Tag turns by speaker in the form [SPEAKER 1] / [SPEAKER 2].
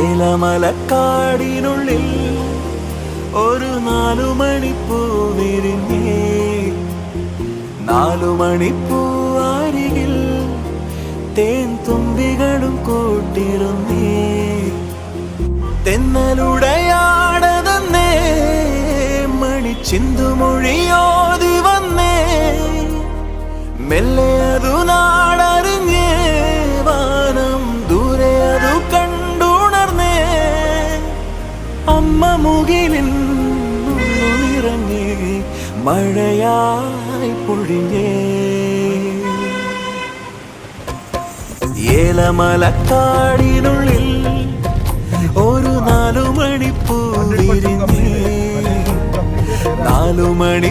[SPEAKER 1] ഏലമലക്കാടിനുള്ളിൽ ഒരു 4 മണിപ്പൂ വിരിഞ്ഞേ, 4 മണിപ്പൂ അരികിൽ തേൻ തുമ്പികളും കൂട്ടിരുന്നേ. തെന്നലുടയാടതന്നേ മണിച്ചിന്തുമൊഴിയോതി വന്നേ, മെല്ലെ അതു നാടറിഞ്ഞേ, വാനം ദൂരെ അതു കണ്ടുണർന്നേ. അമ്മ മുകിലിൽ നിറങ്ങി മഴയായി പൊഴിഞ്ഞേ. ഏലമലക്കാടിനുള്ളിൽ ഒരു 4 മണിപ്പൂ വിരിഞ്ഞേ, 4 മണി